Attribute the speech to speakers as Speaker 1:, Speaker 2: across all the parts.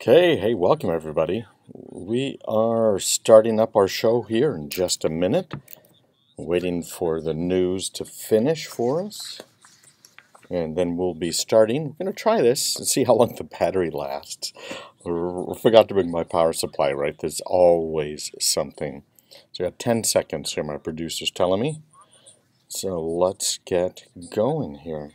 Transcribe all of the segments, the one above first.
Speaker 1: Okay, hey, welcome everybody. We are starting up our show here in just a minute, waiting for the news to finish for us, and then we'll be starting. We're going to try this and see how long the battery lasts. I forgot to bring my power supply, right? There's always something. So I got 10 seconds here, my producer's telling me. So let's get going here.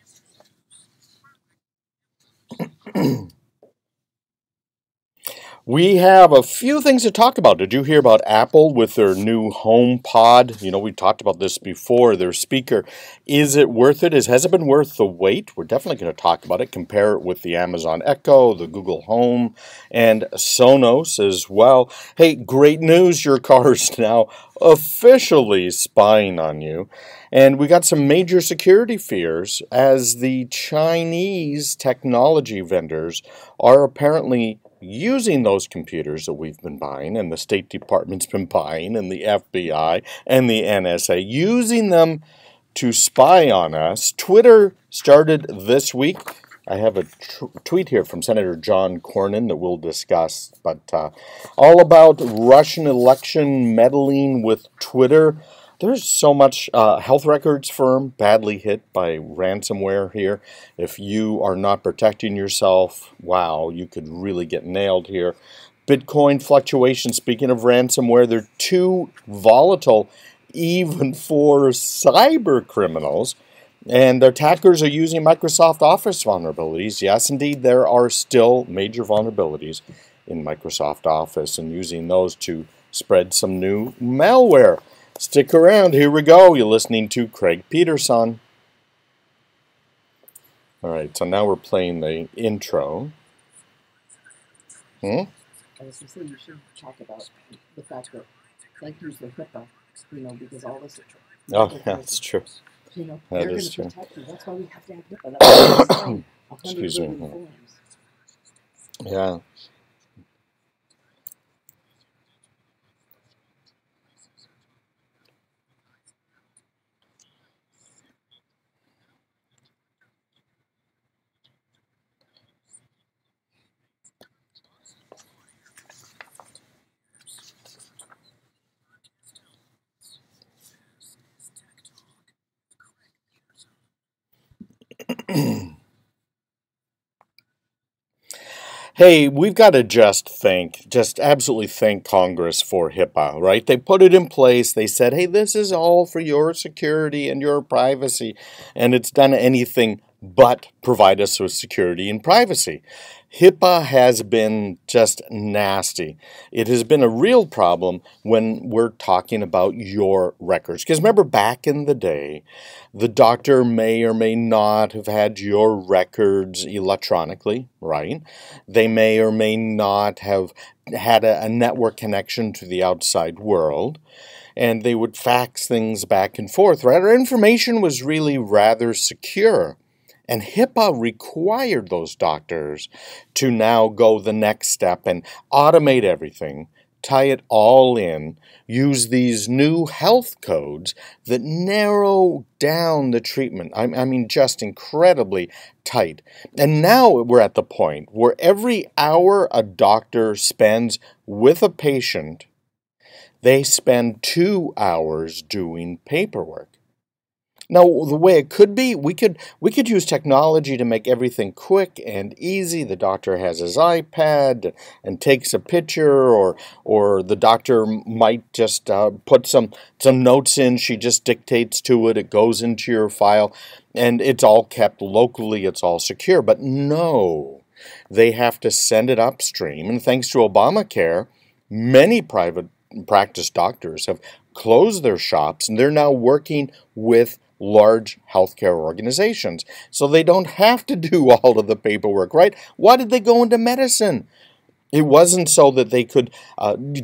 Speaker 1: We have a few things to talk about. Did you hear about Apple with their new HomePod? You know, we talked about this before. Their speaker, is it worth it? Has it been worth the wait? We're definitely going to talk about it. Compare it with the Amazon Echo, the Google Home, and Sonos as well. Hey, great news. Your car is now officially spying on you. And we got some major security fears as the Chinese technology vendors are apparently using those computers that we've been buying and the State Department's been buying and the FBI and the NSA, using them to spy on us. Twitter started this week. I have a tweet here from Senator John Cornyn that we'll discuss, but all about Russian election meddling with Twitter. There's so much health records firm badly hit by ransomware here. If you are not protecting yourself, wow, you could really get nailed here. Bitcoin fluctuation, speaking of ransomware, they're too volatile even for cyber criminals. And attackers are using Microsoft Office vulnerabilities. Yes, indeed, there are still major vulnerabilities in Microsoft Office and using those to spread some new malware. Stick around, here we go. You're listening to Craig Peterson. All right, so now we're playing the intro.
Speaker 2: I was just saying you should talk about the fact that, like, use the HIPAA, because all this.
Speaker 1: Oh, yeah, that's true.
Speaker 2: That is true. You. That's why we have to have HIPAA. That's why
Speaker 1: Excuse me. Yeah. Hey, we've got to just absolutely thank Congress for HIPAA, right? They put it in place. They said, hey, this is all for your security and your privacy. And it's done anything but provide us with security and privacy. HIPAA has been just nasty. It has been a real problem when we're talking about your records. Because remember, back in the day, the doctor may or may not have had your records electronically, right? They may or may not have had a network connection to the outside world. And they would fax things back and forth, right? Our information was really rather secure. And HIPAA required those doctors to now go the next step and automate everything, tie it all in, use these new health codes that narrow down the treatment. I mean, just incredibly tight. And now we're at the point where every hour a doctor spends with a patient, they spend 2 hours doing paperwork. Now, the way it could be, we could use technology to make everything quick and easy. The doctor has his iPad and takes a picture, or the doctor might just put some notes in. She just dictates to it. It goes into your file, and it's all kept locally. It's all secure. But no, they have to send it upstream. And thanks to Obamacare, many private practice doctors have closed their shops, and they're now working with large healthcare organizations. So they don't have to do all of the paperwork, right? Why did they go into medicine? It wasn't so that they could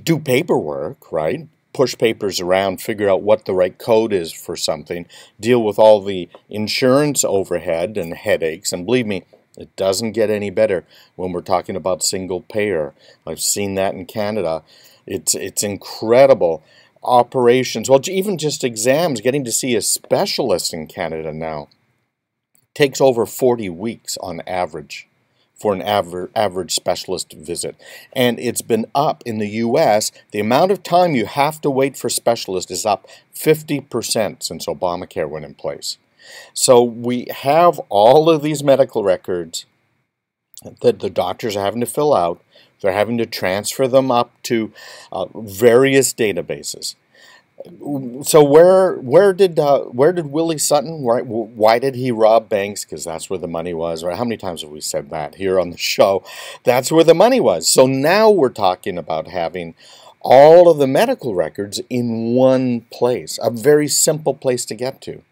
Speaker 1: do paperwork, right? Push papers around, figure out what the right code is for something, deal with all the insurance overhead and headaches. And believe me, it doesn't get any better when we're talking about single payer. I've seen that in Canada. It's incredible. Operations, well, even just exams, getting to see a specialist in Canada now takes over 40 weeks on average. for an average specialist visit. And it's been up in the U.S. The amount of time you have to wait for specialists is up 50% since Obamacare went in place. So we have all of these medical records that the doctors are having to fill out. They're having to transfer them up to various databases. So where did Willie Sutton, why did he rob banks? Because that's where the money was, right? How many times have we said that here on the show? That's where the money was. So now we're talking about having all of the medical records in one place, a very simple place to get to.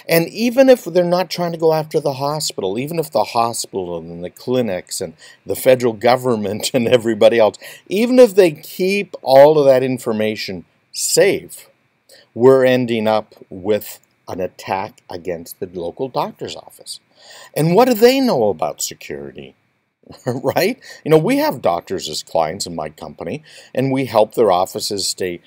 Speaker 1: And even if they're not trying to go after the hospital, even if the hospital and the clinics and the federal government and everybody else, even if they keep all of that information safe, we're ending up with an attack against the local doctor's office. And what do they know about security? Right? You know, we have doctors as clients in my company, and we help their offices stay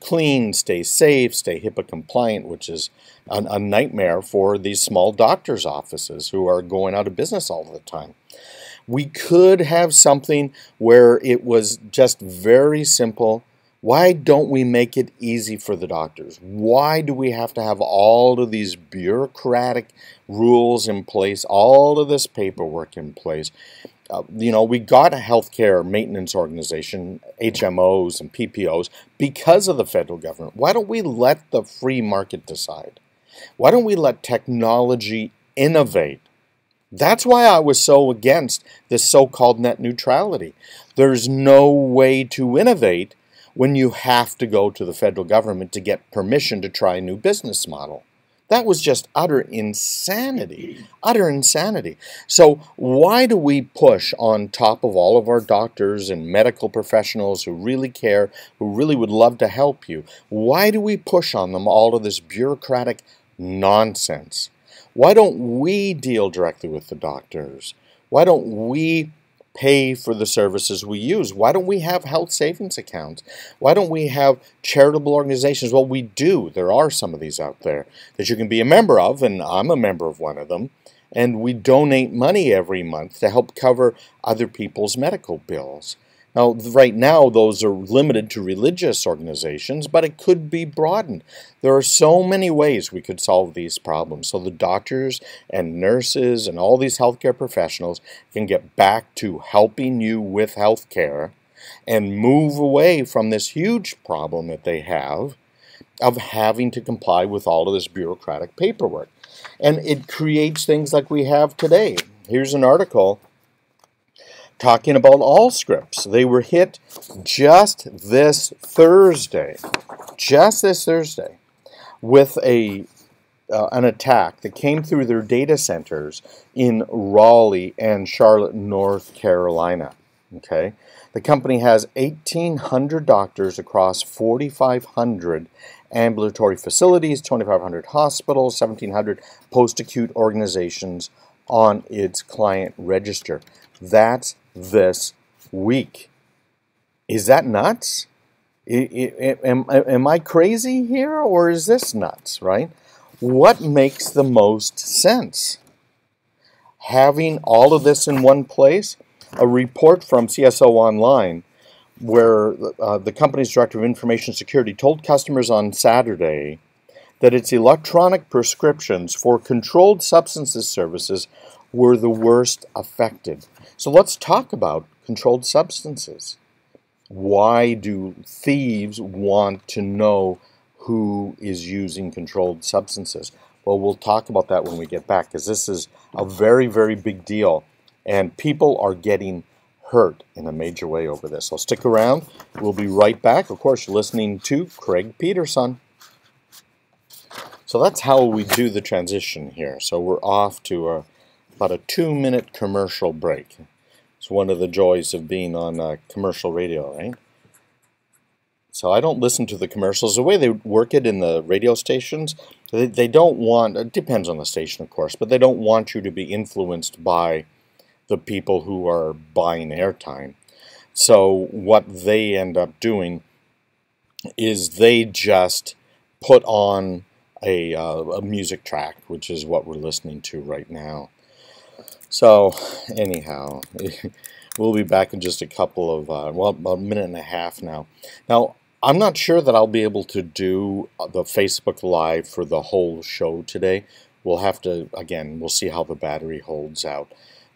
Speaker 1: clean, stay safe, stay HIPAA compliant, which is a nightmare for these small doctors' offices who are going out of business all the time. We could have something where it was just very simple. Why don't we make it easy for the doctors? Why do we have to have all of these bureaucratic rules in place, all of this paperwork in place? We got a healthcare maintenance organization, HMOs and PPOs, because of the federal government. Why don't we let the free market decide? Why don't we let technology innovate? That's why I was so against this so-called net neutrality. There's no way to innovate when you have to go to the federal government to get permission to try a new business model. That was just utter insanity, utter insanity. So why do we push on top of all of our doctors and medical professionals who really care, who really would love to help you? Why do we push on them all of this bureaucratic nonsense? Why don't we deal directly with the doctors? Why don't we pay for the services we use? Why don't we have health savings accounts? Why don't we have charitable organizations? Well, we do. There are some of these out there that you can be a member of, and I'm a member of one of them. And we donate money every month to help cover other people's medical bills. Now, right now, those are limited to religious organizations, but it could be broadened. There are so many ways we could solve these problems. So the doctors and nurses and all these healthcare professionals can get back to helping you with healthcare and move away from this huge problem that they have of having to comply with all of this bureaucratic paperwork. And it creates things like we have today. Here's an article talking about Allscripts. They were hit just this Thursday, with an attack that came through their data centers in Raleigh and Charlotte, North Carolina. Okay, the company has 1,800 doctors across 4,500 ambulatory facilities, 2,500 hospitals, 1,700 post-acute organizations on its client register. That's this week. Is that nuts? Am I crazy here, or is this nuts, right? What makes the most sense? Having all of this in one place? A report from CSO Online, where the company's Director of Information Security told customers on Saturday that its electronic prescriptions for controlled substances services were the worst affected. So let's talk about controlled substances. Why do thieves want to know who is using controlled substances? Well, we'll talk about that when we get back, because this is a very, very big deal, and people are getting hurt in a major way over this. So stick around. We'll be right back. Of course, you're listening to Craig Peterson. So that's how we do the transition here. So we're off to about a 2-minute commercial break. It's one of the joys of being on commercial radio, right? So I don't listen to the commercials. The way they work it in the radio stations, they don't want, it depends on the station, of course, but they don't want you to be influenced by the people who are buying airtime. So what they end up doing is they just put on a music track, which is what we're listening to right now. So, anyhow, we'll be back in just a couple of, well, about a minute and a half now. Now, I'm not sure that I'll be able to do the Facebook Live for the whole show today. We'll have to, again, we'll see how the battery holds out.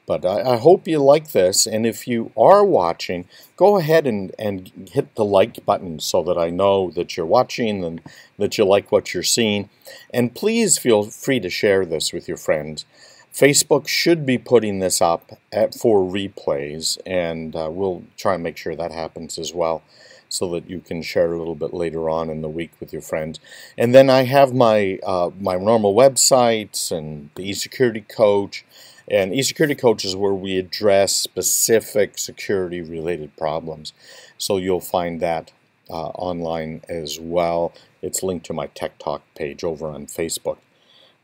Speaker 1: But I hope you like this, and if you are watching, go ahead and hit the like button so that I know that you're watching and that you like what you're seeing. And please feel free to share this with your friends. Facebook should be putting this up for replays, and we'll try and make sure that happens as well, so that you can share a little bit later on in the week with your friends. And then I have my my normal websites and the eSecurity Coach. And eSecurity Coach is where we address specific security-related problems. So you'll find that online as well. It's linked to my Tech Talk page over on Facebook.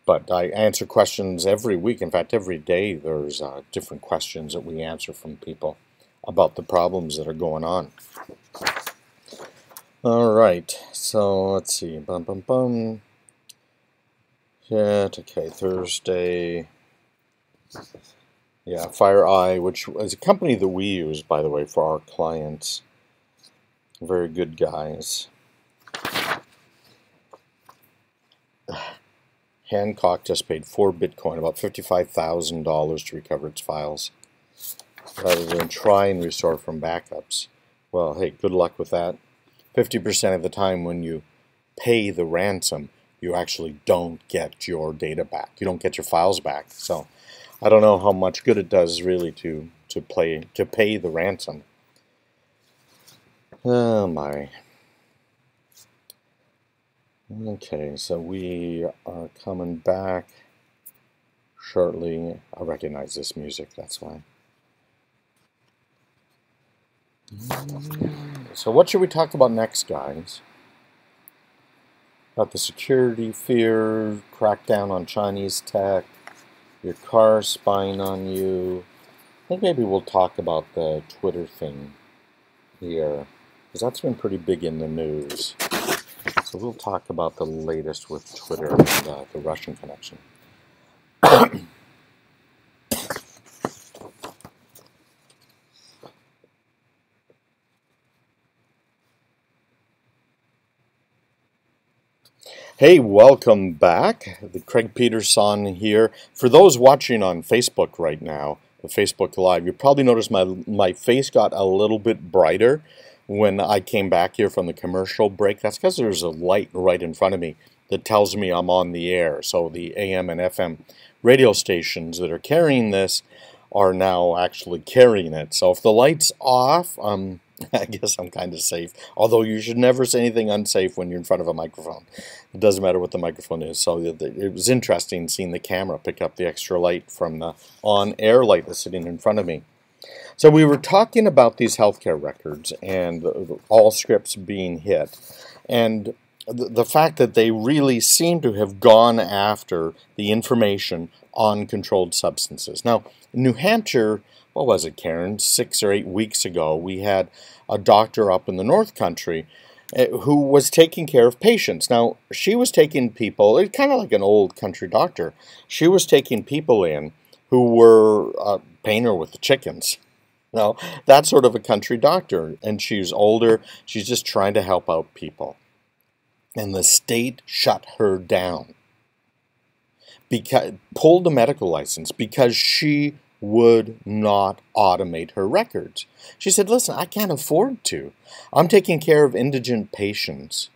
Speaker 1: But I answer questions every week. In fact, every day there's different questions that we answer from people about the problems that are going on. All right, so let's see. Yeah, okay, Thursday. Yeah, FireEye, which is a company that we use, by the way, for our clients. Very good guys. Hancock just paid 4 Bitcoin, about $55,000 to recover its files, rather than try and restore from backups. Well, hey, good luck with that. 50% of the time when you pay the ransom, you actually don't get your data back. You don't get your files back. So I don't know how much good it does really to pay the ransom. Oh my. Okay, so we are coming back shortly. I recognize this music, that's why. So what should we talk about next, guys? About the security fear, crackdown on Chinese tech, your car spying on you. I think maybe we'll talk about the Twitter thing here, because that's been pretty big in the news. So we'll talk about the latest with Twitter and the Russian connection. Hey, welcome back. The Craig Peterson here. For those watching on Facebook right now, the Facebook Live, you probably noticed my face got a little bit brighter when I came back here from the commercial break. That's because there's a light right in front of me that tells me I'm on the air. So the AM and FM radio stations that are carrying this are now actually carrying it. So if the light's off, I guess I'm kind of safe. Although you should never say anything unsafe when you're in front of a microphone. It doesn't matter what the microphone is. So it was interesting seeing the camera pick up the extra light from the on-air light that's sitting in front of me. So we were talking about these healthcare records and all scripts being hit, and the fact that they really seem to have gone after the information on controlled substances. Now, in New Hampshire, what was it, Karen? 6 or 8 weeks ago, we had a doctor up in the North Country who was taking care of patients. Now, she was taking people, kind of like an old country doctor, she was taking people in who were paying her with the chickens. Now, that's sort of a country doctor, and she's older, she's just trying to help out people. And the state shut her down, pulled a medical license because she would not automate her records. She said, listen, I can't afford to. I'm taking care of indigent patients,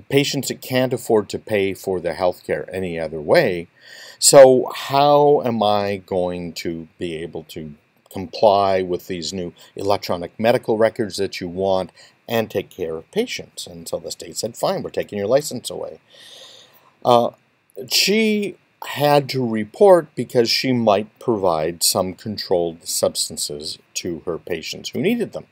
Speaker 1: patients that can't afford to pay for their health care any other way. So how am I going to be able to comply with these new electronic medical records that you want and take care of patients? And so the state said, fine, we're taking your license away. She had to report because she might provide some controlled substances to her patients who needed them.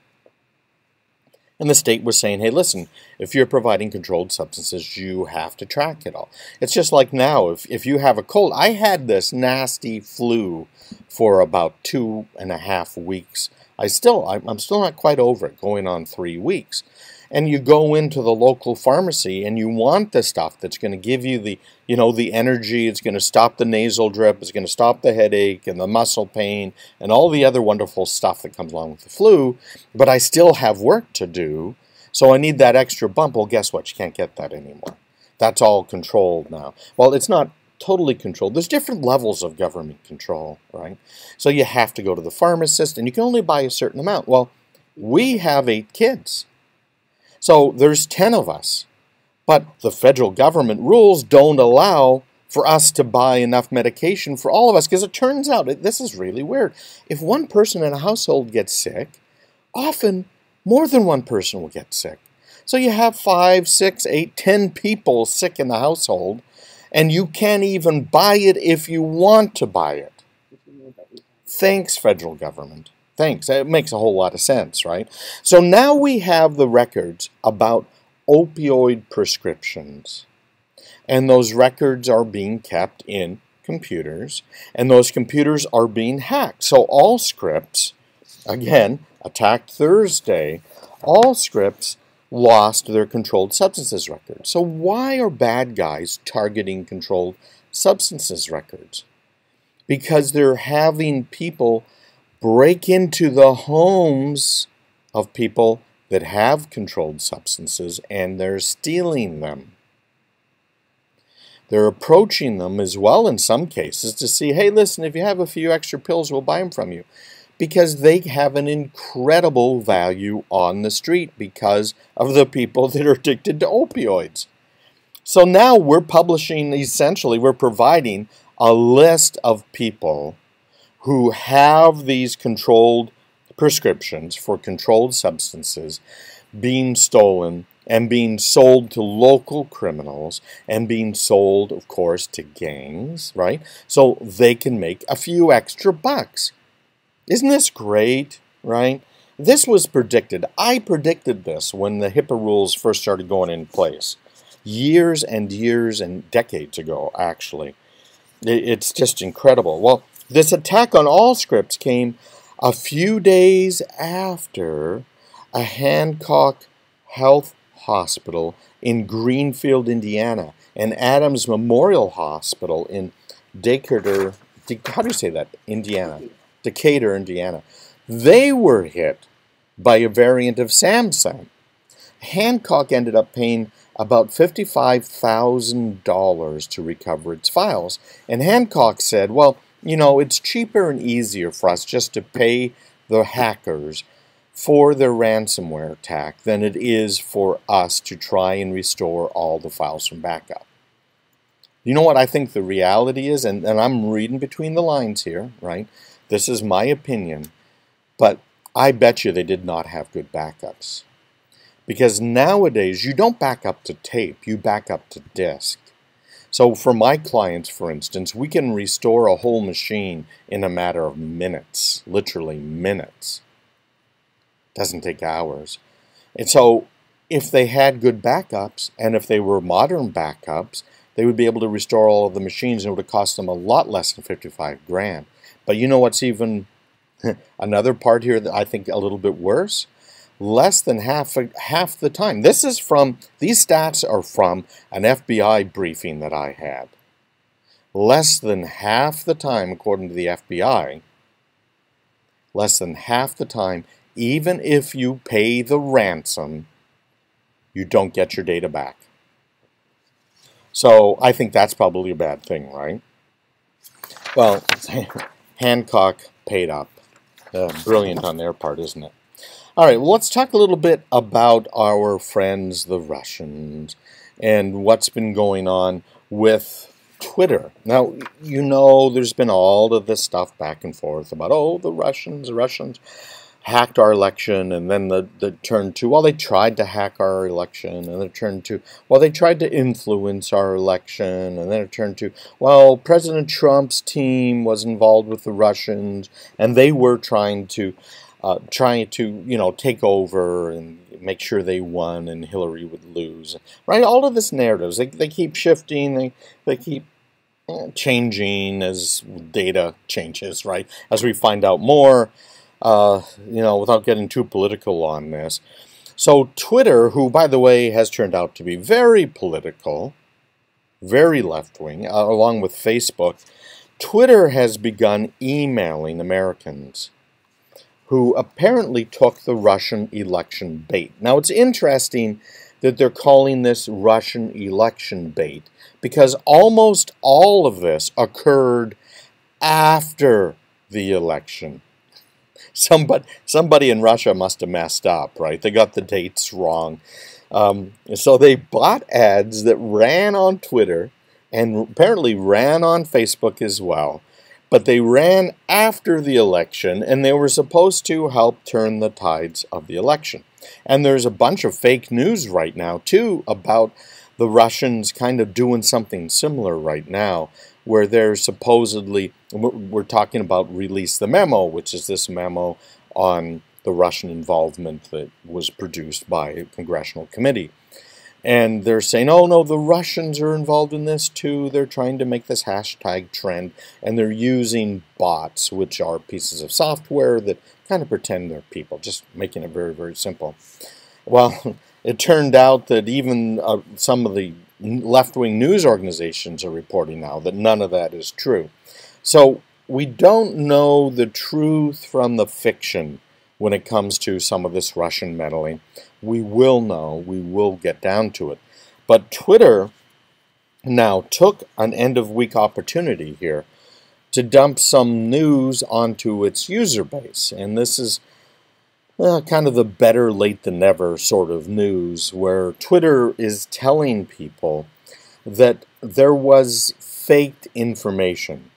Speaker 1: And the state was saying, hey, listen, if you're providing controlled substances, you have to track it all. It's just like now, if you have a cold. I had this nasty flu for about 2.5 weeks. I'm still not quite over it, going on 3 weeks. and you go into the local pharmacy and you want the stuff that's going to give you the, the energy, it's going to stop the nasal drip, it's going to stop the headache and the muscle pain and all the other wonderful stuff that comes along with the flu, but I still have work to do, so I need that extra bump. Well, guess what? You can't get that anymore. That's all controlled now. Well, it's not totally controlled. There's different levels of government control, right? So you have to go to the pharmacist, and you can only buy a certain amount. Well, we have 8 kids. So there's 10 of us. But the federal government rules don't allow for us to buy enough medication for all of us, because it turns out, this is really weird, if one person in a household gets sick, often more than one person will get sick. So you have 5, 6, 8, 10 people sick in the household, and you can't even buy it if you want to buy it. Thanks, federal government. Thanks. It makes a whole lot of sense, right? So now we have the records about opioid prescriptions. And those records are being kept in computers, and those computers are being hacked. So Allscripts, again, attacked Thursday, Allscripts lost their controlled substances records. So why are bad guys targeting controlled substances records? Because they're having people break into the homes of people that have controlled substances, and they're stealing them. They're approaching them as well in some cases to see, hey, listen, if you have a few extra pills, we'll buy them from you. Because they have an incredible value on the street because of the people that are addicted to opioids. So now we're publishing, essentially, we're providing a list of people who have these controlled prescriptions for controlled substances being stolen and being sold to local criminals and being sold, of course, to gangs, right? So they can make a few extra bucks. Isn't this great, right? This was predicted. I predicted this when the HIPAA rules first started going in place. Years and years and decades ago, actually. It's just incredible. Well, this attack on Allscripts came a few days after a Hancock Health Hospital in Greenfield, Indiana, and Adams Memorial Hospital in Decatur, how do you say that? Decatur, Indiana. They were hit by a variant of Samsung. Hancock ended up paying about $55,000 to recover its files. And Hancock said, well, it's cheaper and easier for us just to pay the hackers for their ransomware attack than it is for us to try and restore all the files from backup. You know what I think the reality is? And I'm reading between the lines here, right? This is my opinion, but I bet you they did not have good backups. Because nowadays, you don't back up to tape, you back up to disk. So for my clients, for instance, we can restore a whole machine in a matter of minutes, literally minutes. Doesn't take hours. And so if they had good backups, and if they were modern backups, they would be able to restore all of the machines, and it would have cost them a lot less than 55 grand. But you know what's even another part here that I think a little bit worse? Less than half the time. These stats are from an FBI briefing that I had. Less than half the time, according to the FBI, less than half the time, even if you pay the ransom, you don't get your data back. So I think that's probably a bad thing, right? Well, Hancock paid up. Brilliant on their part, isn't it? All right, well, let's talk a little bit about our friends, the Russians, and what's been going on with Twitter. Now, there's been all of this stuff back and forth about, the Russians hacked our election, and then the turn to, well, they tried to hack our election, and then it turned to, well, they tried to influence our election, and then it turned to, well, President Trump's team was involved with the Russians, and they were trying to take over and make sure they won and Hillary would lose. Right? All of this narratives, they keep shifting, they keep changing as data changes, right? As we find out more, without getting too political on this. So Twitter, who, by the way, has turned out to be very political, very left-wing, along with Facebook, Twitter has begun emailing Americans who apparently took the Russian election bait. Now, it's interesting that they're calling this Russian election bait because almost all of this occurred after the election. Somebody in Russia must have messed up, right? They got the dates wrong. So they bought ads that ran on Twitter and apparently ran on Facebook as well. But they ran after the election, and they were supposed to help turn the tides of the election. And there's a bunch of fake news right now, too, about the Russians kind of doing something similar right now, where they're supposedly, we're talking about Release the Memo, which is this memo on the Russian involvement that was produced by a congressional committee. And they're saying, oh no, the Russians are involved in this too. They're trying to make this hashtag trend, and they're using bots, which are pieces of software that kind of pretend they're people, just making it very, very simple. Well, it turned out that even some of the left-wing news organizations are reporting now that none of that is true. So we don't know the truth from the fiction when it comes to some of this Russian meddling. We will know, we will get down to it. But Twitter now took an end-of-week opportunity here to dump some news onto its user base. And this is kind of the better late than never sort of news, where Twitter is telling people that there was faked information.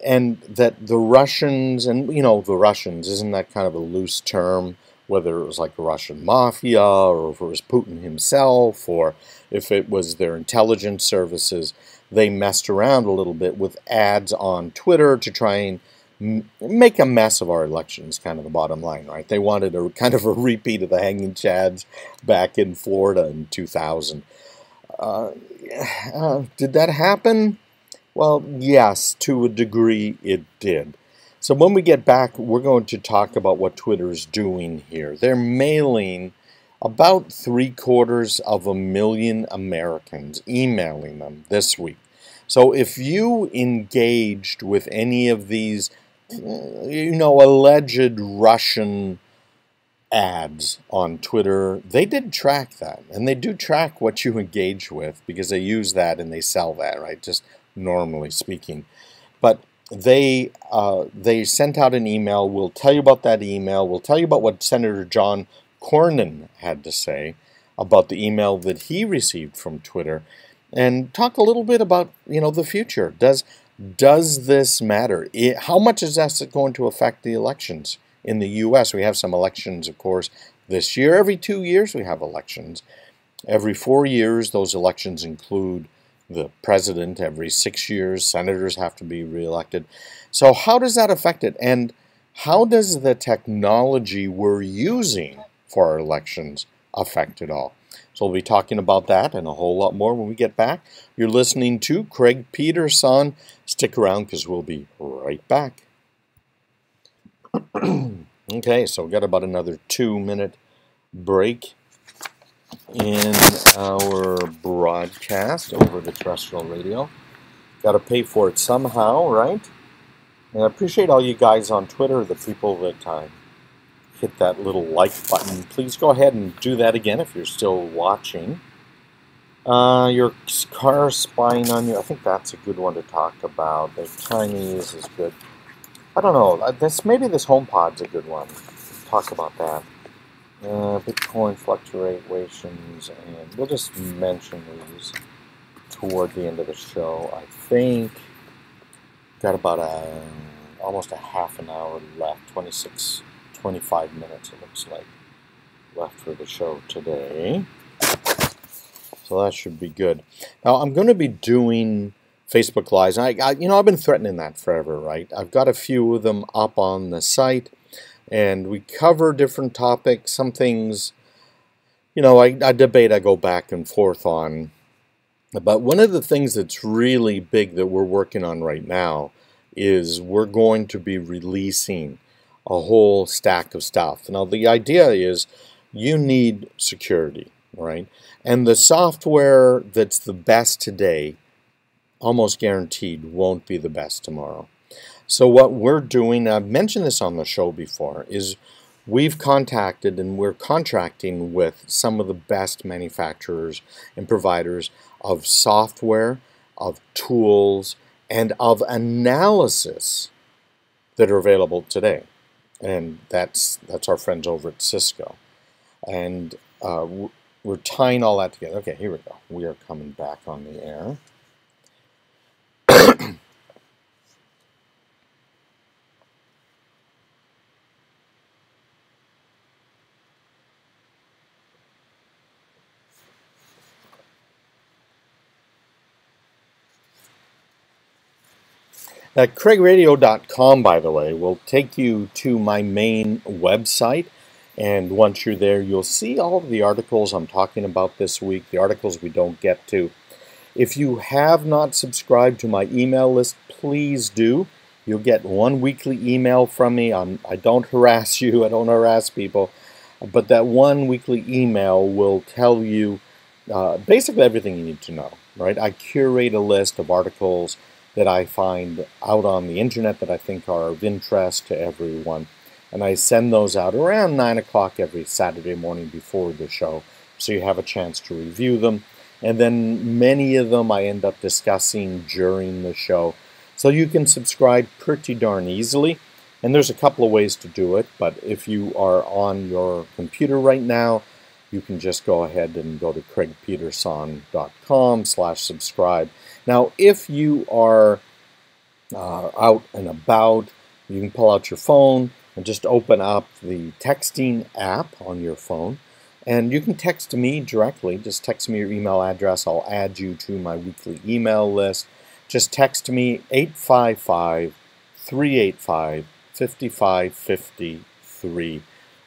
Speaker 1: And that the Russians, and you know, the Russians, isn't that kind of a loose term? Whether it was like the Russian mafia, or if it was Putin himself, or if it was their intelligence services, they messed around a little bit with ads on Twitter to try and make a mess of our elections, kind of the bottom line, right? They wanted a kind of a repeat of the hanging chads back in Florida in 2000. Did that happen? Well, yes, to a degree it did. So when we get back, we're going to talk about what Twitter's doing here. They're mailing about 750,000 Americans, emailing them this week. So if you engaged with any of these, alleged Russian ads on Twitter, they did track that. And they do track what you engage with because they use that and they sell that, right? Just normally speaking. But they sent out an email. We'll tell you about that email. We'll tell you about what Senator John Cornyn had to say about the email that he received from Twitter, and talk a little bit about the future. Does this matter? How much is that going to affect the elections in the U.S.? We have some elections, of course, this year. Every 2 years we have elections. Every 4 years those elections include the president. Every 6 years, senators have to be reelected. So how does that affect it? And how does the technology we're using for our elections affect it all? So we'll be talking about that and a whole lot more when we get back. You're listening to Craig Peterson. Stick around because we'll be right back. Okay, so we've got about another 2-minute break in our broadcast over the terrestrial radio. Got to pay for it somehow, right? And I appreciate all you guys on Twitter, the people that hit that little like button. Please go ahead and do that again if you're still watching. Your car spying on you, I think that's a good one to talk about. The Chinese is good. I don't know, maybe this HomePod's a good one. Talk about that. Bitcoin fluctuations, and we'll just mention these toward the end of the show. I think got about almost a half an hour left, 25 minutes it looks like left for the show today. So that should be good. Now I'm going to be doing Facebook Lives. I've been threatening that forever, right? I've got a few of them up on the site. And we cover different topics. Some things, I debate, I go back and forth on. But one of the things that's really big that we're working on right now is we're going to be releasing a whole stack of stuff. Now, the idea is you need security, right? And the software that's the best today, almost guaranteed, won't be the best tomorrow. So what we're doing, I've mentioned this on the show before, is we've contacted and we're contracting with some of the best manufacturers and providers of software, of tools, and of analysis that are available today. And that's our friends over at Cisco. And we're tying all that together. Okay, here we go. We are coming back on the air. CraigRadio.com, by the way, will take you to my main website. And once you're there, you'll see all of the articles I'm talking about this week, the articles we don't get to. If you have not subscribed to my email list, please do. You'll get one weekly email from me. I don't harass you. I don't harass people. But that one weekly email will tell you basically everything you need to know, right? I curate a list of articles that I find out on the internet that I think are of interest to everyone. And I send those out around 9 o'clock every Saturday morning before the show, so you have a chance to review them. And then many of them I end up discussing during the show. So you can subscribe pretty darn easily. And there's a couple of ways to do it, but if you are on your computer right now, you can just go ahead and go to craigpeterson.com/subscribe. Now, if you are out and about, you can pull out your phone and just open up the texting app on your phone. And you can text me directly. Just text me your email address. I'll add you to my weekly email list. Just text me 855-385-5553.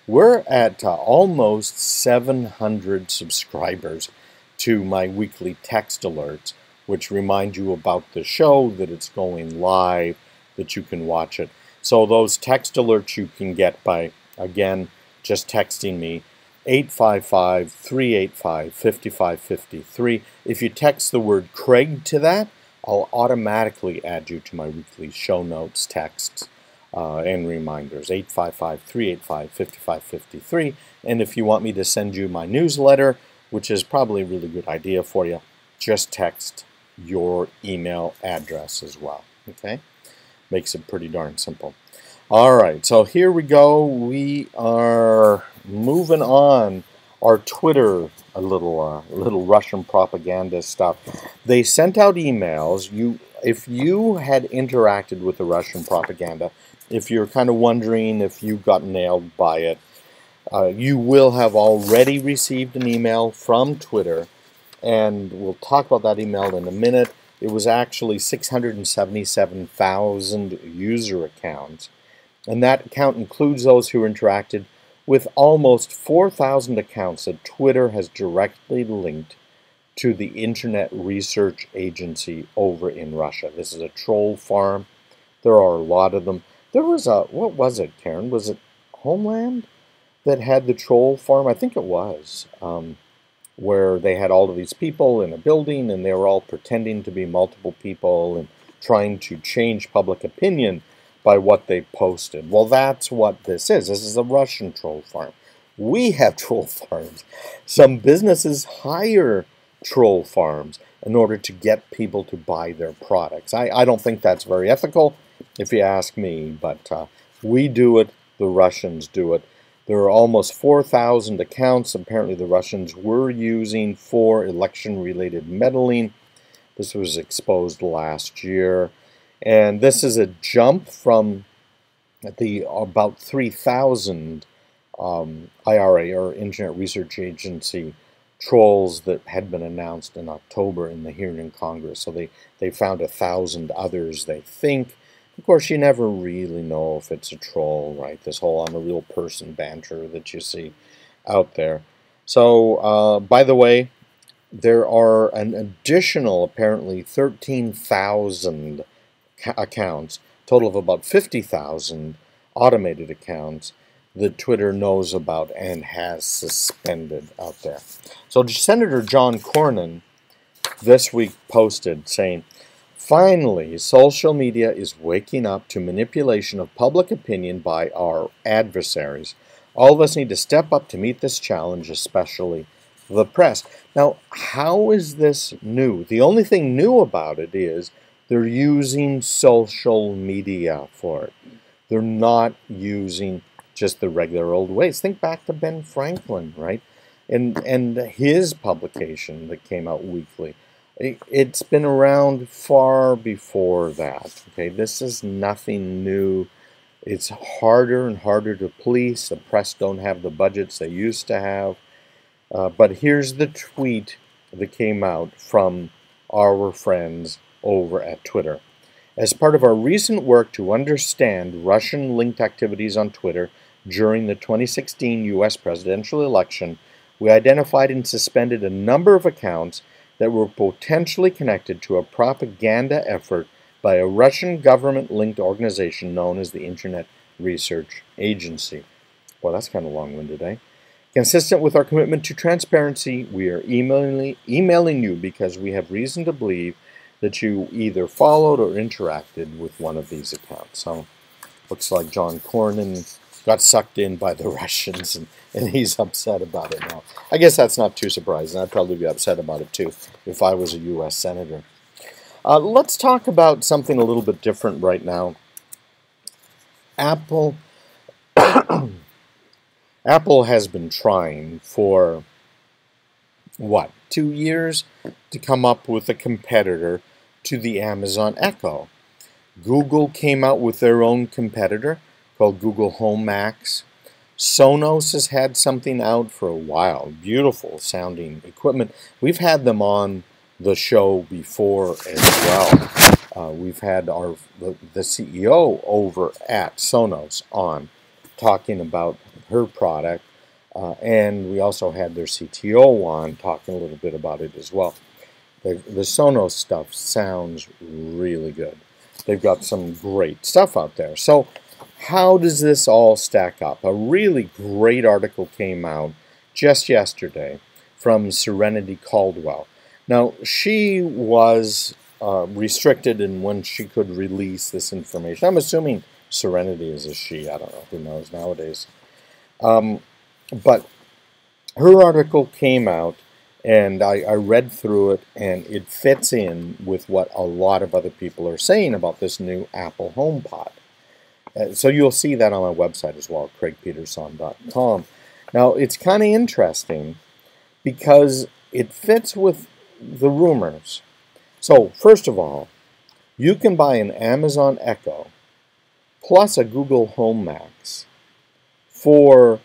Speaker 1: We're at almost 700 subscribers to my weekly text alerts, which remind you about the show, that it's going live, that you can watch it. So those text alerts you can get by, again, just texting me 855-385-5553. If you text the word Craig to that, I'll automatically add you to my weekly show notes, texts, and reminders, 855-385-5553. And if you want me to send you my newsletter, which is probably a really good idea for you, just text your email address as well. Okay? Makes it pretty darn simple. All right, so here we go. We are moving on. Our Twitter, a little Russian propaganda stuff. They sent out emails. If you had interacted with the Russian propaganda, if you're kind of wondering if you got nailed by it, you will have already received an email from Twitter, and we'll talk about that email in a minute. It was actually 677,000 user accounts, and that count includes those who interacted with almost 4,000 accounts that Twitter has directly linked to the Internet Research Agency over in Russia. This is a troll farm. There are a lot of them. There was what was it, Karen? Was it Homeland that had the troll farm? I think it was, where they had all of these people in a building and they were all pretending to be multiple people and trying to change public opinion by what they posted. Well, that's what this is. This is a Russian troll farm. We have troll farms. Some businesses hire troll farms in order to get people to buy their products. I don't think that's very ethical, if you ask me, but we do it, the Russians do it. There are almost 4,000 accounts apparently the Russians were using for election-related meddling. This was exposed last year. And this is a jump from the about 3,000 IRA, or Internet Research Agency, trolls that had been announced in October in the hearing in Congress. So they found 1,000 others, they think. Of course, you never really know if it's a troll, right? This whole I'm a real person banter that you see out there. So, by the way, there are an additional, apparently, 13,000 accounts, total of about 50,000 automated accounts that Twitter knows about and has suspended out there. So Senator John Cornyn this week posted saying, "Finally, social media is waking up to manipulation of public opinion by our adversaries. All of us need to step up to meet this challenge, especially the press." Now, how is this new? The only thing new about it is they're using social media for it. They're not using just the regular old ways. Think back to Ben Franklin, right? And his publication that came out weekly. It's been around far before that. Okay, this is nothing new. It's harder and harder to police. The press don't have the budgets they used to have. But here's the tweet that came out from our friends over at Twitter. "As part of our recent work to understand Russian-linked activities on Twitter during the 2016 U.S. presidential election, we identified and suspended a number of accounts that were potentially connected to a propaganda effort by a Russian government-linked organization known as the Internet Research Agency." Well, that's kind of long-winded, eh? "Consistent with our commitment to transparency, we are emailing you because we have reason to believe that you either followed or interacted with one of these accounts." So, looks like John Cornyn got sucked in by the Russians, and he's upset about it now. I guess that's not too surprising. I'd probably be upset about it too if I was a U.S. Senator. Let's talk about something a little bit different right now. Apple has been trying for, 2 years to come up with a competitor to the Amazon Echo. Google came out with their own competitor called Google Home Max. Sonos has had something out for a while. Beautiful sounding equipment. We've had them on the show before as well. We've had the CEO over at Sonos on talking about her product. And we also had their CTO on talking a little bit about it as well. The Sonos stuff sounds really good. They've got some great stuff out there. So how does this all stack up? A really great article came out just yesterday from Serenity Caldwell. Now, she was restricted in when she could release this information. I'm assuming Serenity is a she. I don't know. Who knows nowadays? But her article came out, and I read through it, and it fits in with what a lot of other people are saying about this new Apple HomePod. So you'll see that on my website as well, craigpeterson.com. Now, it's kind of interesting because it fits with the rumors. So, first of all, you can buy an Amazon Echo plus a Google Home Max for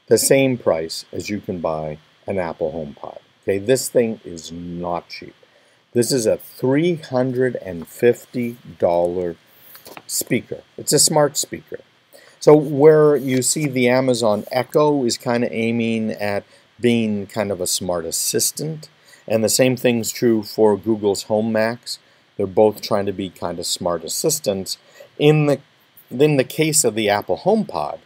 Speaker 1: the same price as you can buy an Apple HomePod. Okay, this thing is not cheap. This is a $350 speaker. It's a smart speaker. So where you see the Amazon Echo is kind of aiming at being kind of a smart assistant, and the same thing's true for Google's Home Max. They're both trying to be kind of smart assistants. In the case of the Apple HomePod,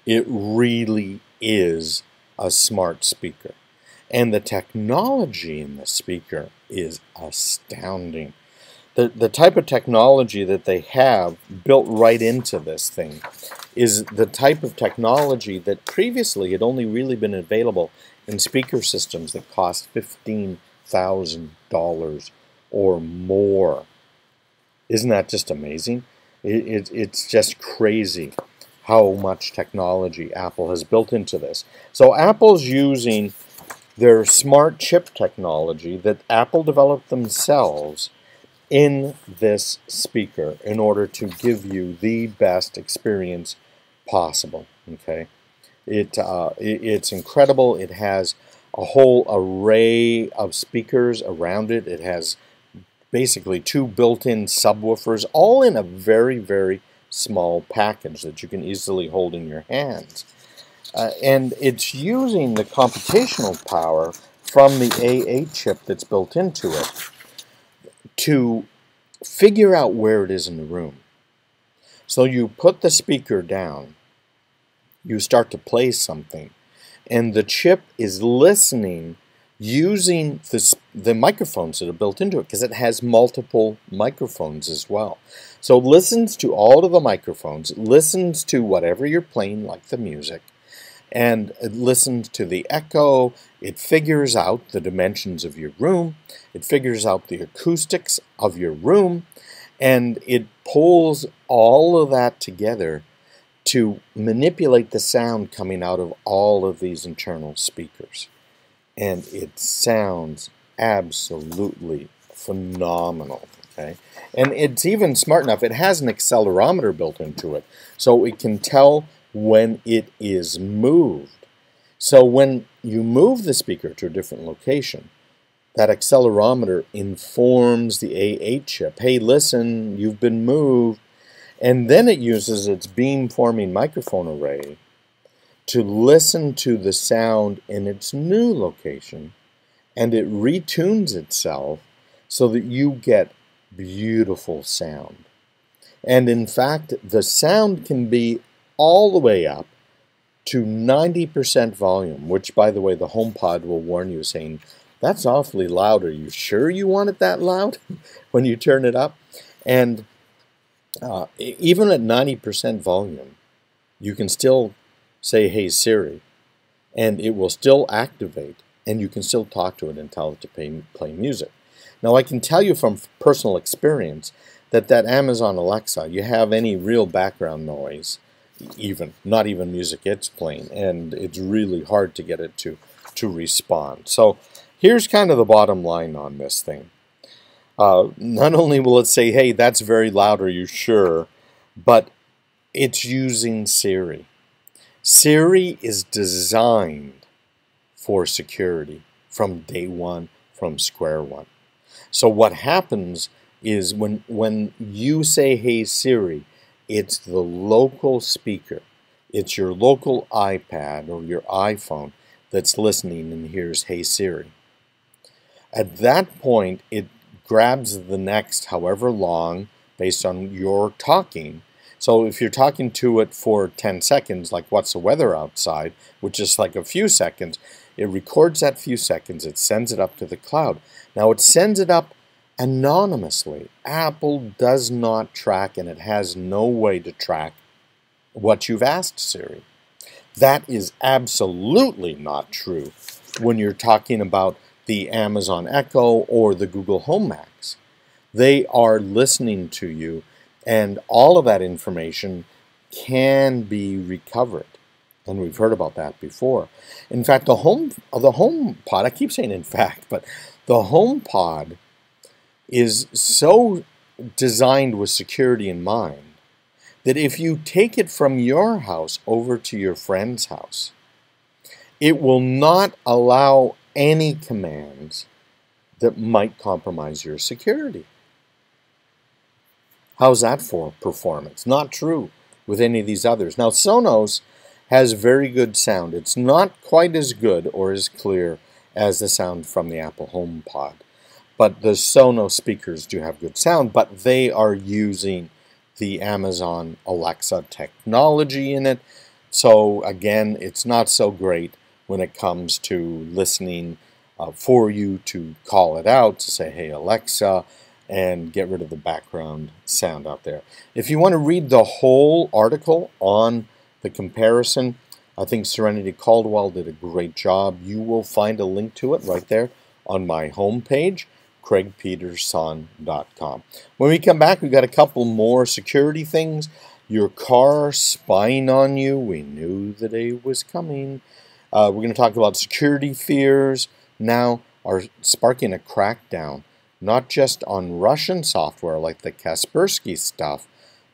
Speaker 1: it really is a smart speaker. And the technology in the speaker is astounding. The type of technology that they have built right into this thing is the type of technology that previously had only really been available in speaker systems that cost $15,000 or more. Isn't that just amazing? It's just crazy how much technology Apple has built into this. So Apple's using their smart chip technology that Apple developed themselves in this speaker in order to give you the best experience possible. Okay, it's incredible. It has a whole array of speakers around it. It has basically 2 built-in subwoofers, all in a very, very small package that you can easily hold in your hands. And it's using the computational power from the A8 chip that's built into it to figure out where it is in the room. So you put the speaker down, you start to play something, and the chip is listening using the microphones that are built into it, because it has multiple microphones as well. So it listens to all of the microphones, it listens to whatever you're playing, like the music, and it listens to the echo. It figures out the dimensions of your room, it figures out the acoustics of your room, and it pulls all of that together to manipulate the sound coming out of all of these internal speakers. And it sounds absolutely phenomenal, okay? And it's even smart enough, it has an accelerometer built into it, so it can tell when it is moved. So when you move the speaker to a different location, that accelerometer informs the A8 chip, hey, listen, you've been moved. And then it uses its beam-forming microphone array to listen to the sound in its new location, and it retunes itself so that you get beautiful sound. And in fact, the sound can be all the way up to 90% volume, which, by the way, the HomePod will warn you, saying, that's awfully loud. Are you sure you want it that loud when you turn it up? And even at 90% volume, you can still say, hey Siri, and it will still activate, and you can still talk to it and tell it to play music. Now, I can tell you from personal experience that Amazon Alexa, you have any real background noise, not even music it's playing, and it's really hard to get it to respond. So here's kind of the bottom line on this thing. Not only will it say, hey, that's very loud, are you sure? But it's using Siri. Siri is designed for security from day one, from square one. So what happens is when you say, hey Siri, it's the local speaker. It's your local iPad or your iPhone that's listening and hears, hey Siri. At that point, it grabs the next however long based on your talking. So if you're talking to it for 10 seconds, like what's the weather outside, which is like a few seconds, it records that few seconds, it sends it up to the cloud. Now it sends it up anonymously. Apple does not track, and it has no way to track what you've asked Siri. That is absolutely not true when you're talking about the Amazon Echo or the Google Home Max. They are listening to you, and all of that information can be recovered. And we've heard about that before. In fact, the HomePod, I keep saying in fact, but the HomePod is so designed with security in mind that if you take it from your house over to your friend's house, it will not allow any commands that might compromise your security. How's that for performance? Not true with any of these others. Now, Sonos has very good sound. It's not quite as good or as clear as the sound from the Apple HomePod. But the Sonos speakers do have good sound, but they are using the Amazon Alexa technology in it. So again, it's not so great when it comes to listening for you to call it out, to say, hey Alexa, and get rid of the background sound out there. If you want to read the whole article on the comparison, I think Serenity Caldwell did a great job. You will find a link to it right there on my homepage, craigpeterson.com. When we come back, we've got a couple more security things. Your car spying on you. We knew the day was coming. We're going to talk about security fears now are sparking a crackdown, not just on Russian software like the Kaspersky stuff,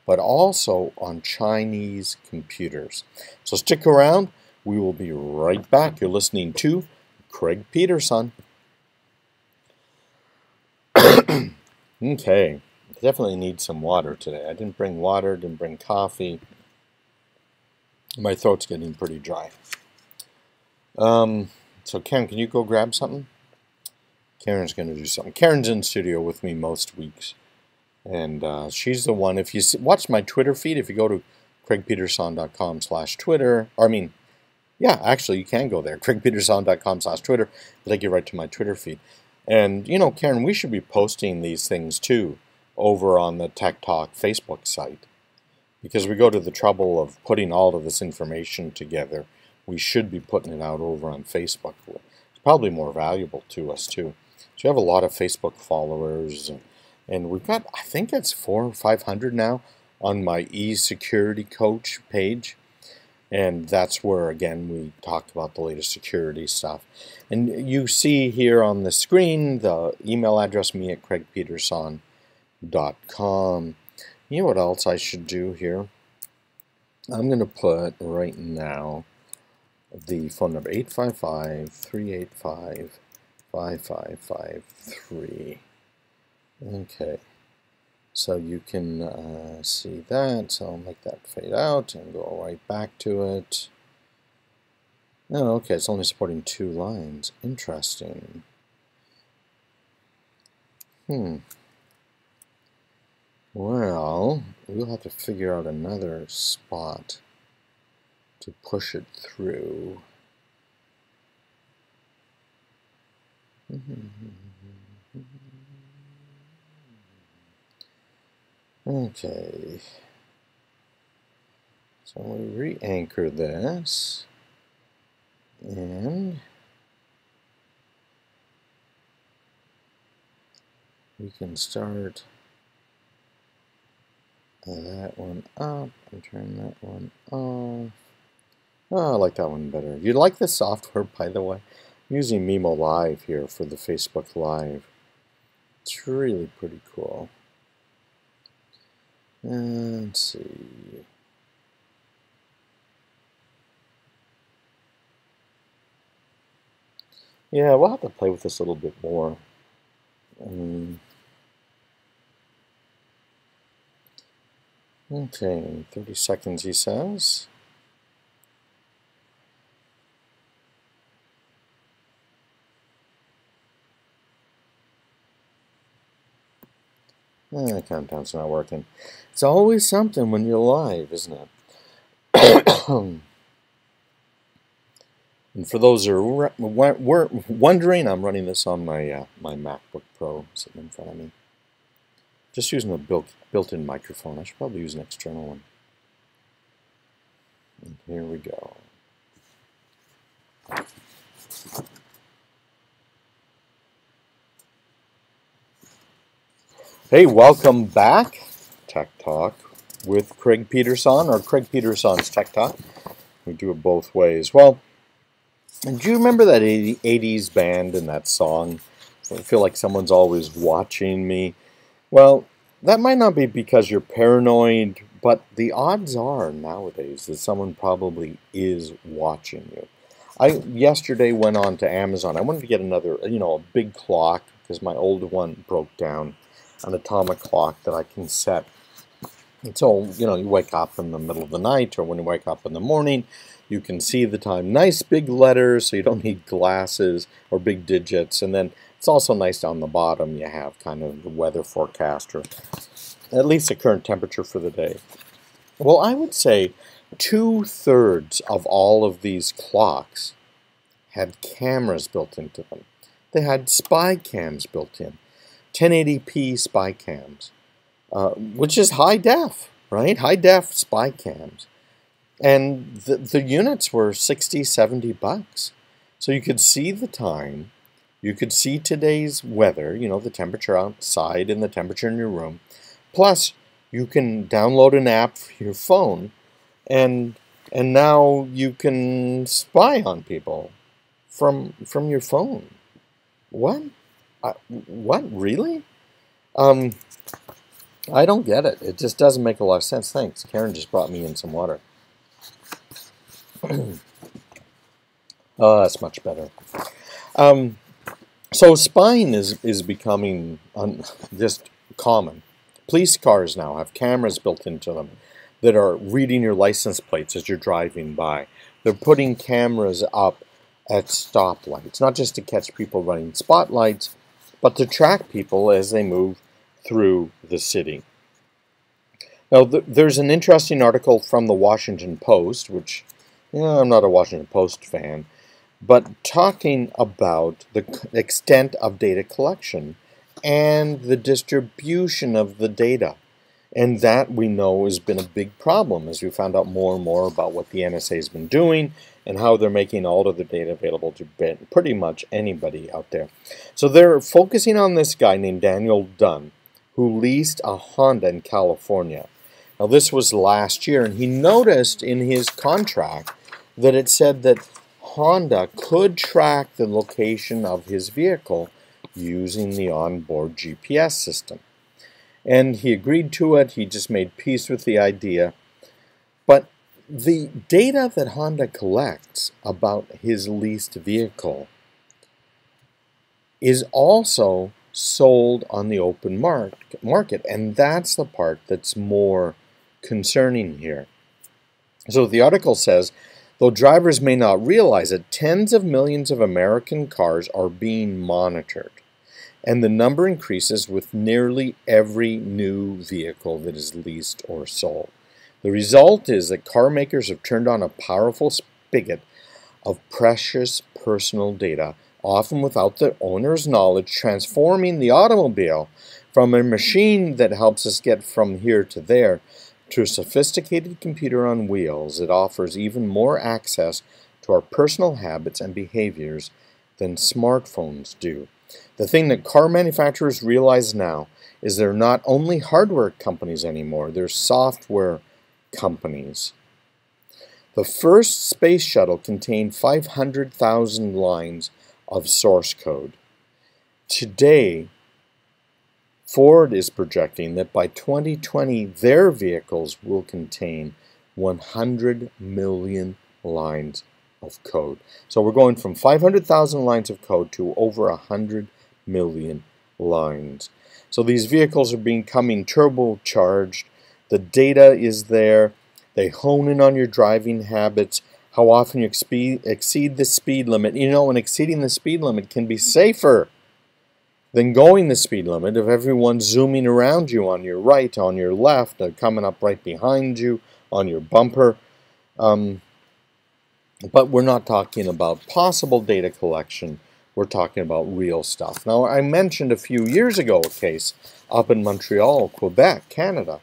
Speaker 1: but also on Chinese computers. So stick around. We will be right back. You're listening to Craig Peterson. Okay, I definitely need some water today. I didn't bring water, didn't bring coffee. My throat's getting pretty dry. So Karen, can you go grab something? Karen's going to do something. Karen's in studio with me most weeks. And she's the one, if you watch my Twitter feed, if you go to craigpeterson.com/Twitter. Yeah, actually, you can go there, craigpeterson.com/Twitter. It'll take you right to my Twitter feed. And, Karen, we should be posting these things, too, over on the Tech Talk Facebook site. Because we go to the trouble of putting all of this information together, we should be putting it out over on Facebook. It's probably more valuable to us, too. So we have a lot of Facebook followers, and we've got, I think it's 400 or 500 now on my eSecurity coach page. And that's where, again, we talk about the latest security stuff. And you see here on the screen the email address, me@craigpeterson.com. You know what else I should do here? I'm going to put right now the phone number, 855-385-5553. Okay. So you can see that, so I'll make that fade out and go right back to it. Oh, okay, it's only supporting 2 lines. Interesting. Well, we'll have to figure out another spot to push it through. Okay, so we re-anchor this, and we can start that one up and turn that one off. Oh, I like that one better. You like this software, by the way? I'm using Mimo Live here for the Facebook Live. It's really pretty cool. Let's see. Yeah, we'll have to play with this a little bit more. Okay, 30 seconds, he says. Countdown's not working. It's always something when you're live, isn't it? And for those who are wondering, I'm running this on my my MacBook Pro sitting in front of me. Just using a built-in microphone. I should probably use an external one. And here we go. Hey, welcome back. Tech Talk with Craig Peterson, or Craig Peterson's Tech Talk. We do it both ways. Well, do you remember that 80s band and that song? I feel like someone's always watching me. Well, that might not be because you're paranoid, but the odds are nowadays that someone probably is watching you. I yesterday went on to Amazon. I wanted to get another, a big clock because my old one broke down. An atomic clock that I can set. And so, you wake up in the middle of the night or when you wake up in the morning, you can see the time. Nice big letters, so you don't need glasses or big digits. And then it's also nice down the bottom. You have kind of the weather forecast or at least the current temperature for the day. Well, I would say 2/3 of all of these clocks had cameras built into them. They had spy cams built in. 1080p spy cams, which is high def, right? High def spy cams. And the units were $60, $70. So you could see the time, you could see today's weather, the temperature outside and the temperature in your room. Plus, you can download an app for your phone, and now you can spy on people from your phone. What? What, really? I don't get it. It just doesn't make a lot of sense. Thanks. Karen just brought me in some water. Oh, that's much better. So spying is becoming just common. Police cars now have cameras built into them that are reading your license plates as you're driving by. They're putting cameras up at stoplights, not just to catch people running spotlights, but to track people as they move through the city. Now, there's an interesting article from the Washington Post, which I'm not a Washington Post fan, but talking about the extent of data collection and the distribution of the data. And that we know has been a big problem as we found out more and more about what the NSA has been doing and how they're making all of the data available to pretty much anybody out there. So they're focusing on this guy named Daniel Dunn, who leased a Honda in California. Now this was last year, and he noticed in his contract that it said that Honda could track the location of his vehicle using the onboard GPS system. And he agreed to it. He just made peace with the idea. But the data that Honda collects about his leased vehicle is also sold on the open market. And that's the part that's more concerning here. So the article says, though drivers may not realize it, tens of millions of American cars are being monitored. And the number increases with nearly every new vehicle that is leased or sold. The result is that car makers have turned on a powerful spigot of precious personal data, often without the owner's knowledge, transforming the automobile from a machine that helps us get from here to there to a sophisticated computer on wheels that offers even more access to our personal habits and behaviors than smartphones do. The thing that car manufacturers realize now is they're not only hardware companies anymore, they're software companies. The first space shuttle contained 500,000 lines of source code. Today, Ford is projecting that by 2020, their vehicles will contain 100 million lines of code. So we're going from 500,000 lines of code to over 100 million lines. So these vehicles are becoming turbocharged. The data is there. They hone in on your driving habits, how often you exceed the speed limit. You know, and exceeding the speed limit can be safer than going the speed limit if everyone's zooming around you on your right, on your left, coming up right behind you, on your bumper. But we're not talking about possible data collection. We're talking about real stuff. Now, I mentioned a few years ago a case up in Montreal, Quebec, Canada,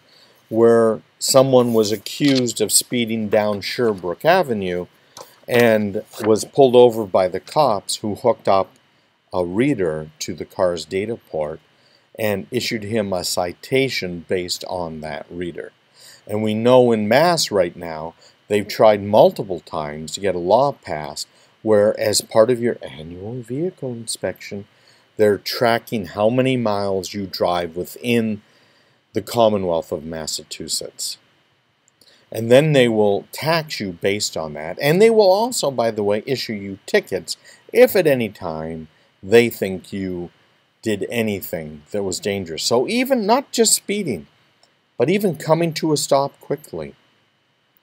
Speaker 1: where someone was accused of speeding down Sherbrooke Avenue and was pulled over by the cops, who hooked up a reader to the car's data port and issued him a citation based on that reader. And we know in Mass right now, they've tried multiple times to get a law passed where, as part of your annual vehicle inspection, they're tracking how many miles you drive within the Commonwealth of Massachusetts. And then they will tax you based on that. And they will also, by the way, issue you tickets if at any time they think you did anything that was dangerous. So even not just speeding, but even coming to a stop quickly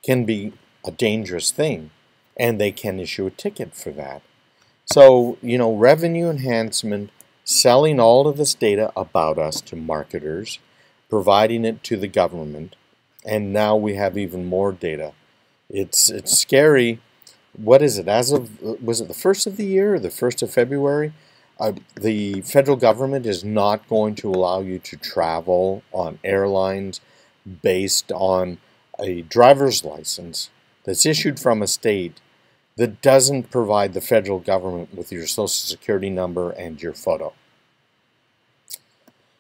Speaker 1: can be a dangerous thing, and they can issue a ticket for that. So, you know, revenue enhancement, selling all of this data about us to marketers, providing it to the government, and now we have even more data. It's scary. What is it? As of, was it the 1st of the year or the 1st of February? The federal government is not going to allow you to travel on airlines based on a driver's license that's issued from a state that doesn't provide the federal government with your social security number and your photo.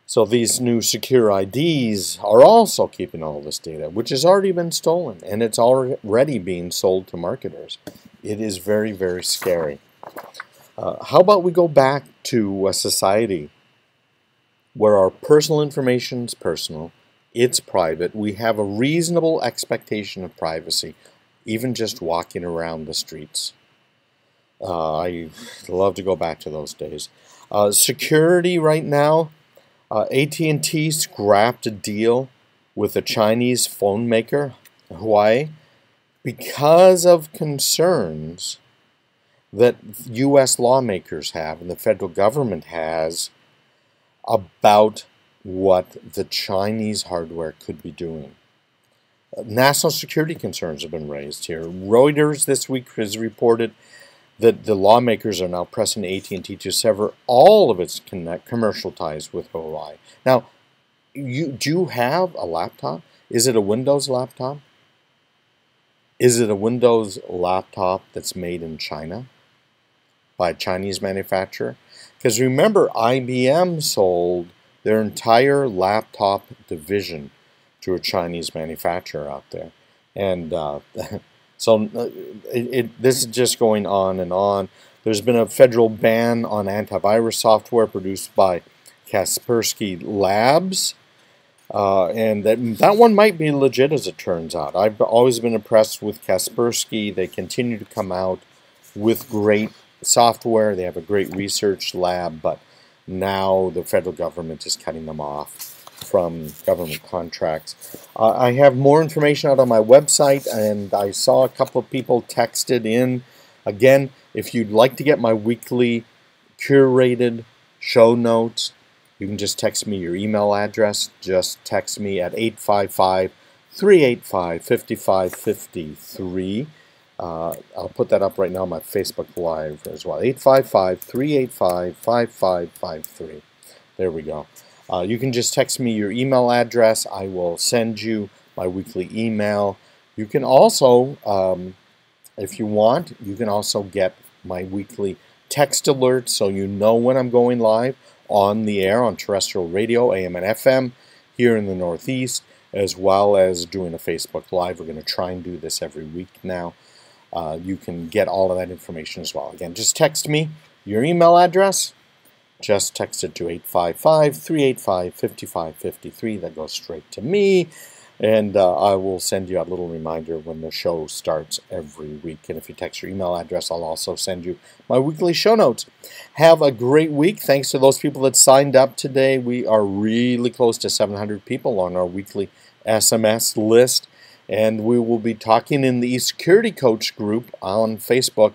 Speaker 1: So these new secure IDs are also keeping all this data, which has already been stolen, and it's already being sold to marketers. It is very, very scary. How about we go back to a society where our personal information is personal, it's private, we have a reasonable expectation of privacy, even just walking around the streets. I love to go back to those days. Security right now, AT&T scrapped a deal with a Chinese phone maker, Huawei, because of concerns that U.S. lawmakers have and the federal government has about what the Chinese hardware could be doing. National security concerns have been raised here. Reuters this week has reported that the lawmakers are now pressing AT&T to sever all of its commercial ties with Huawei. Now, do you have a laptop? Is it a Windows laptop? Is it a Windows laptop that's made in China by a Chinese manufacturer? Because remember, IBM sold their entire laptop division to a Chinese manufacturer out there. And this is just going on and on. There's been a federal ban on antivirus software produced by Kaspersky Labs. And that one might be legit, as it turns out. I've always been impressed with Kaspersky. They continue to come out with great software. They have a great research lab, but now the federal government is cutting them off from government contracts. I have more information out on my website, and I saw a couple of people texted in. Again, if you'd like to get my weekly curated show notes, you can just text me your email address. Just text me at 855-385-5553. I'll put that up right now on my Facebook Live as well. 855-385-5553. There we go. You can just text me your email address. I will send you my weekly email. You can also, if you want, you can also get my weekly text alerts so you know when I'm going live on the air on terrestrial radio, AM and FM, here in the Northeast, as well as doing a Facebook Live. We're going to try and do this every week now. You can get all of that information as well. Again, just text me your email address. Just text it to 855-385-5553. That goes straight to me. And I will send you a little reminder when the show starts every week. And if you text your email address, I'll also send you my weekly show notes. Have a great week. Thanks to those people that signed up today. We are really close to 700 people on our weekly SMS list. And we will be talking in the eSecurity Coach group on Facebook,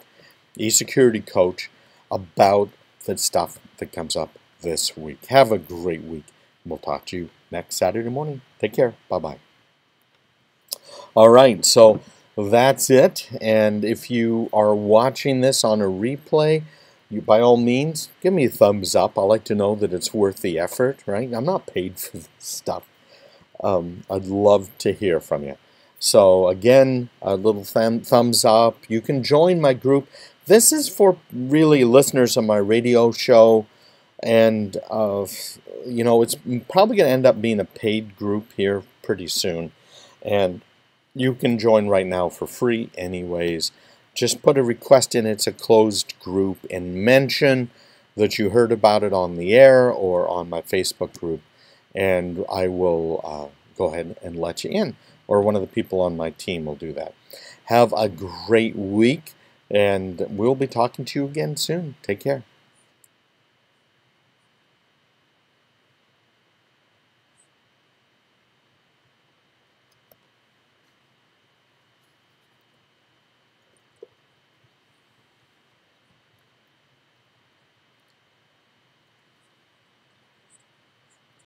Speaker 1: eSecurity Coach, about the stuff that comes up this week. Have a great week. We'll talk to you next Saturday morning. Take care. Bye-bye. All right, so that's it. And if you are watching this on a replay, you by all means, give me a thumbs up. I like to know that it's worth the effort, right? I'm not paid for this stuff. I'd love to hear from you. So again, a little thumbs up. You can join my group. This is for really listeners of my radio show. And, you know, it's probably going to end up being a paid group here pretty soon. And you can join right now for free anyways. Just put a request in. It's a closed group and mention that you heard about it on the air or on my Facebook group. And I will go ahead and let you in. Or one of the people on my team will do that. Have a great week. And we'll be talking to you again soon. Take care.